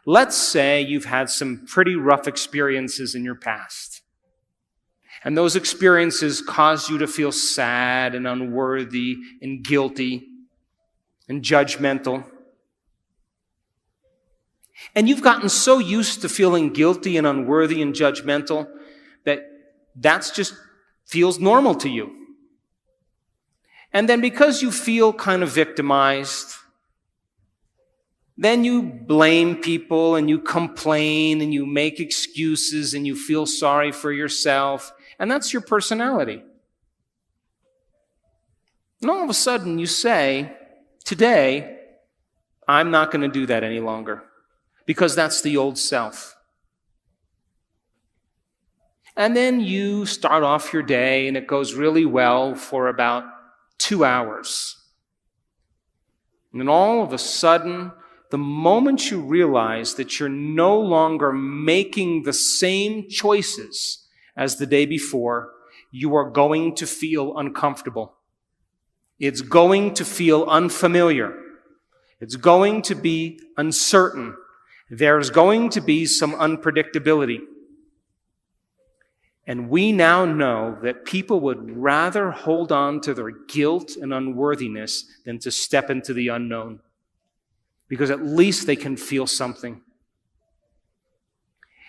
Let's say you've had some pretty rough experiences in your past. And those experiences caused you to feel sad and unworthy and guilty and judgmental. And you've gotten so used to feeling guilty and unworthy and judgmental that that's just feels normal to you. And then because you feel kind of victimized, then you blame people and you complain and you make excuses and you feel sorry for yourself. And that's your personality. And all of a sudden you say, today, I'm not going to do that any longer because that's the old self. And then you start off your day and it goes really well for about 2 hours. And then all of a sudden, the moment you realize that you're no longer making the same choices as the day before, you are going to feel uncomfortable. It's going to feel unfamiliar. It's going to be uncertain. There's going to be some unpredictability. And we now know that people would rather hold on to their guilt and unworthiness than to step into the unknown. Because at least they can feel something.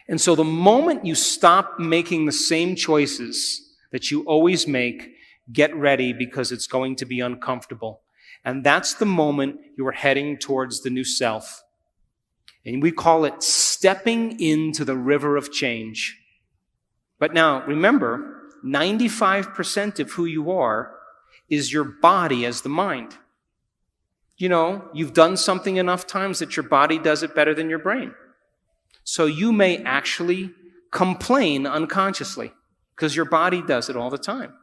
And so the moment you stop making the same choices that you always make, get ready because it's going to be uncomfortable. And that's the moment you're heading towards the new self. And we call it stepping into the river of change. But now, remember, 95% of who you are is your body as the mind. You know, you've done something enough times that your body does it better than your brain. So you may actually complain unconsciously because your body does it all the time.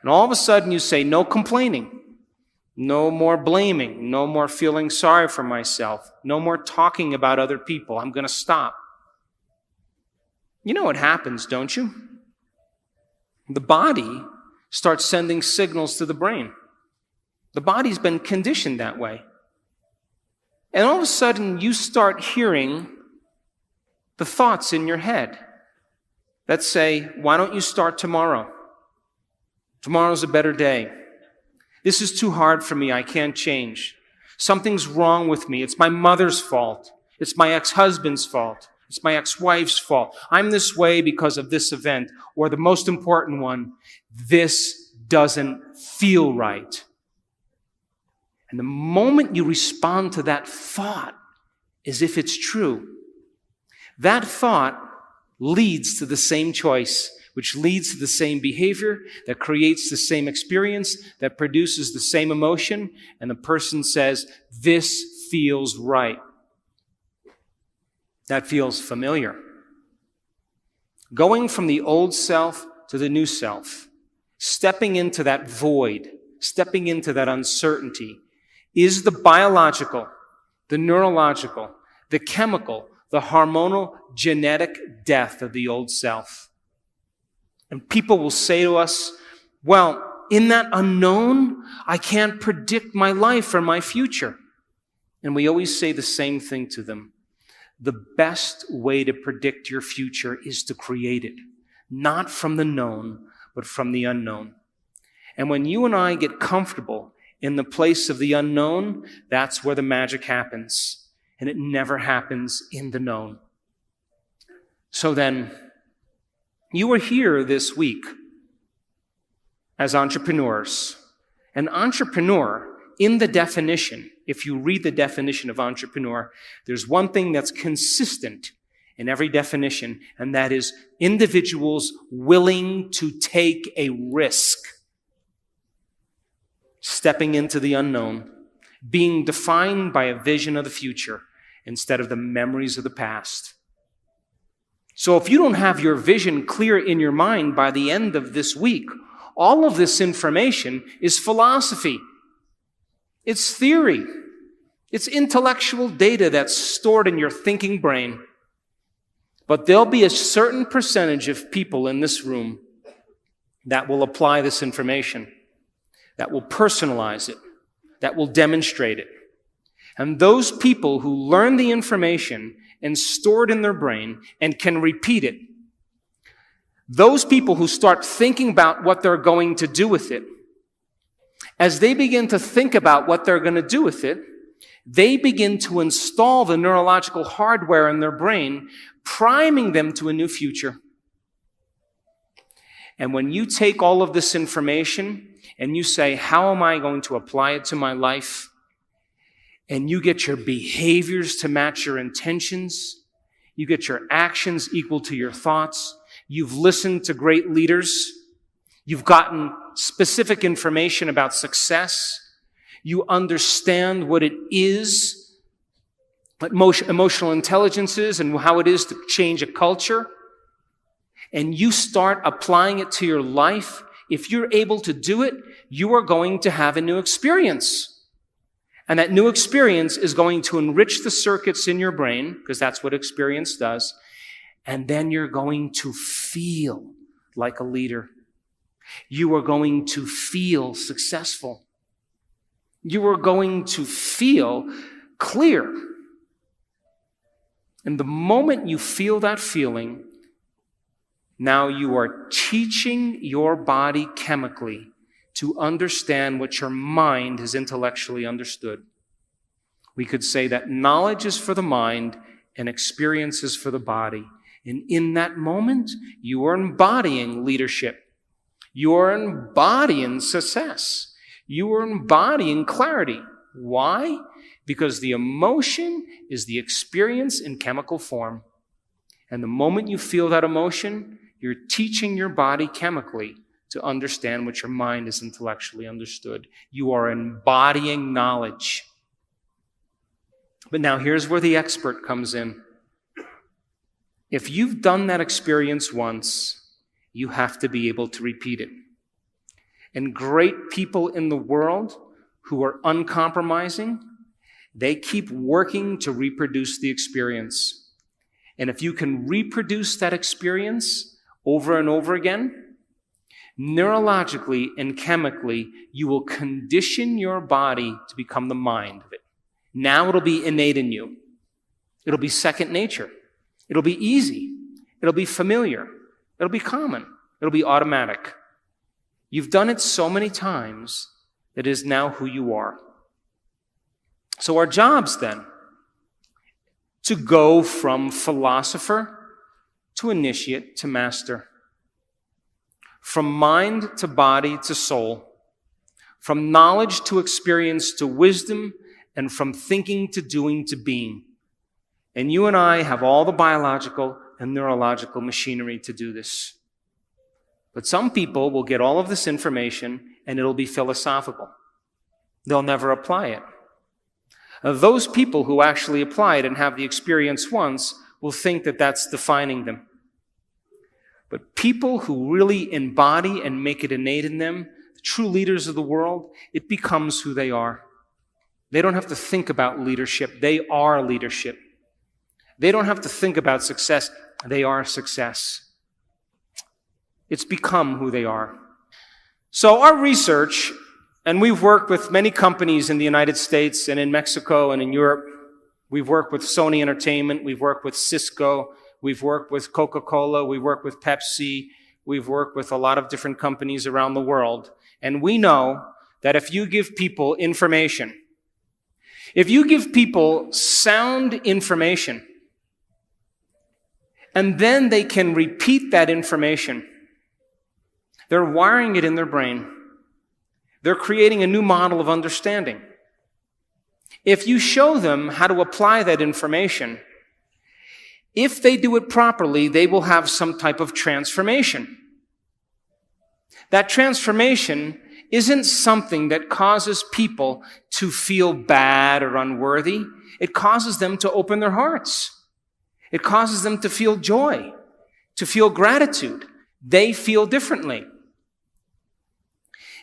And all of a sudden you say, no complaining, no more blaming, no more feeling sorry for myself, no more talking about other people. I'm going to stop. You know what happens, don't you? The body starts sending signals to the brain. The body's been conditioned that way. And all of a sudden, you start hearing the thoughts in your head that say, why don't you start tomorrow? Tomorrow's a better day. This is too hard for me. I can't change. Something's wrong with me. It's my mother's fault. It's my ex-husband's fault. It's my ex-wife's fault. I'm this way because of this event. Or the most important one, this doesn't feel right. And the moment you respond to that thought as if it's true, that thought leads to the same choice, which leads to the same behavior, that creates the same experience, that produces the same emotion, and the person says, this feels right. That feels familiar. Going from the old self to the new self, stepping into that void, stepping into that uncertainty, is the biological, the neurological, the chemical, the hormonal, genetic death of the old self. And people will say to us, well, in that unknown, I can't predict my life or my future. And we always say the same thing to them. The best way to predict your future is to create it, not from the known, but from the unknown. And when you and I get comfortable in the place of the unknown, that's where the magic happens. And it never happens in the known. So then, you are here this week as entrepreneurs. An entrepreneur, in the definition, if you read the definition of entrepreneur, there's one thing that's consistent in every definition, and that is individuals willing to take a risk. Stepping into the unknown, being defined by a vision of the future instead of the memories of the past. So if you don't have your vision clear in your mind by the end of this week, all of this information is philosophy. It's theory. It's intellectual data that's stored in your thinking brain. But there'll be a certain percentage of people in this room that will apply this information, that will personalize it, that will demonstrate it. And those people who learn the information and store it in their brain and can repeat it, those people who start thinking about what they're going to do with it, as they begin to think about what they're going to do with it, they begin to install the neurological hardware in their brain, priming them to a new future. And when you take all of this information and you say, how am I going to apply it to my life? And you get your behaviors to match your intentions. You get your actions equal to your thoughts. You've listened to great leaders. You've gotten specific information about success. You understand what it is, what emotional intelligence is, and how it is to change a culture. And you start applying it to your life. If you're able to do it, you are going to have a new experience. And that new experience is going to enrich the circuits in your brain, because that's what experience does. And then you're going to feel like a leader. You are going to feel successful. You are going to feel clear. And the moment you feel that feeling, now you are teaching your body chemically to understand what your mind has intellectually understood. We could say that knowledge is for the mind and experience is for the body. And in that moment, you are embodying leadership. You are embodying success. You are embodying clarity. Why? Because the emotion is the experience in chemical form. And the moment you feel that emotion, you're teaching your body chemically to understand what your mind has intellectually understood. You are embodying knowledge. But now here's where the expert comes in. If you've done that experience once, you have to be able to repeat it. And great people in the world who are uncompromising, they keep working to reproduce the experience. And if you can reproduce that experience over and over again, neurologically and chemically, you will condition your body to become the mind of it. Now it'll be innate in you. It'll be second nature. It'll be easy. It'll be familiar. It'll be common. It'll be automatic. You've done it so many times that it is now who you are. So our job's then to go from philosopher to initiate to master. From mind to body to soul. From knowledge to experience to wisdom, and from thinking to doing to being. And you and I have all the biological and neurological machinery to do this. But some people will get all of this information and it'll be philosophical. They'll never apply it. Those people who actually apply it and have the experience once will think that that's defining them. But people who really embody and make it innate in them, the true leaders of the world, it becomes who they are. They don't have to think about leadership. They are leadership. They don't have to think about success. They are success. It's become who they are. So our research, and we've worked with many companies in the United States and in Mexico and in Europe. We've worked with Sony Entertainment. We've worked with Cisco. We've worked with Coca-Cola. We've worked with Pepsi. We've worked with a lot of different companies around the world. And we know that if you give people information, if you give people sound information, and then they can repeat that information, they're wiring it in their brain. They're creating a new model of understanding. If you show them how to apply that information, if they do it properly, they will have some type of transformation. That transformation isn't something that causes people to feel bad or unworthy. It causes them to open their hearts. It causes them to feel joy, to feel gratitude. They feel differently.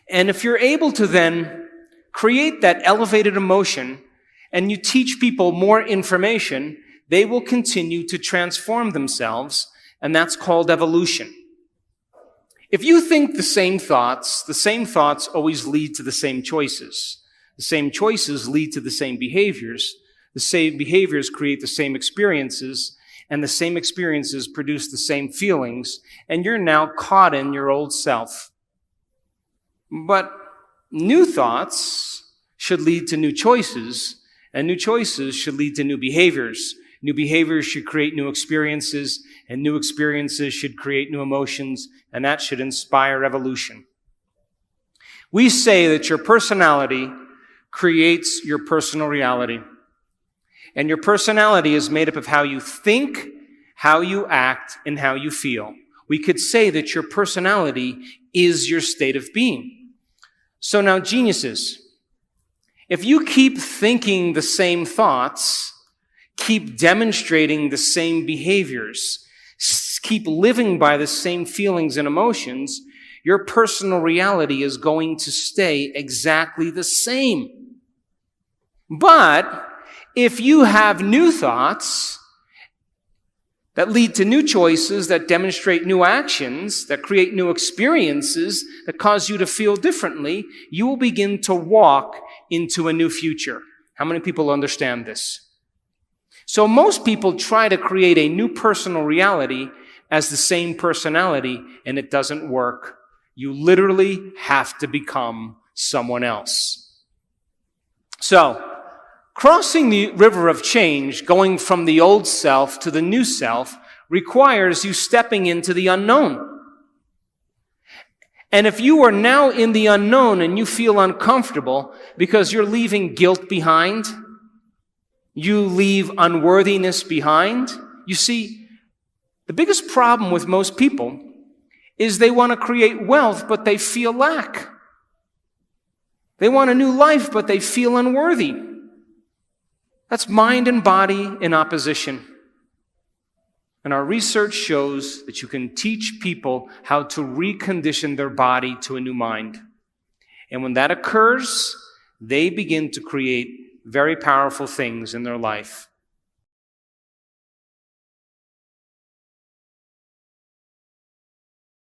And if you're able to then create that elevated emotion and you teach people more information, they will continue to transform themselves, and that's called evolution. If you think the same thoughts always lead to the same choices. The same choices lead to the same behaviors. The same behaviors create the same experiences, and the same experiences produce the same feelings, and you're now caught in your old self. But new thoughts should lead to new choices, and new choices should lead to new behaviors. New behaviors should create new experiences, and new experiences should create new emotions, and that should inspire evolution. We say that your personality creates your personal reality. And your personality is made up of how you think, how you act, and how you feel. We could say that your personality is your state of being. So now, geniuses, if you keep thinking the same thoughts, keep demonstrating the same behaviors, keep living by the same feelings and emotions, your personal reality is going to stay exactly the same. But if you have new thoughts that lead to new choices, that demonstrate new actions, that create new experiences, that cause you to feel differently, you will begin to walk into a new future. How many people understand this? So most people try to create a new personal reality as the same personality, and it doesn't work. You literally have to become someone else. So, crossing the river of change, going from the old self to the new self, requires you stepping into the unknown. And if you are now in the unknown and you feel uncomfortable because you're leaving guilt behind, you leave unworthiness behind, you see, the biggest problem with most people is they want to create wealth, but they feel lack. They want a new life, but they feel unworthy. That's mind and body in opposition. And our research shows that you can teach people how to recondition their body to a new mind. And when that occurs, they begin to create very powerful things in their life.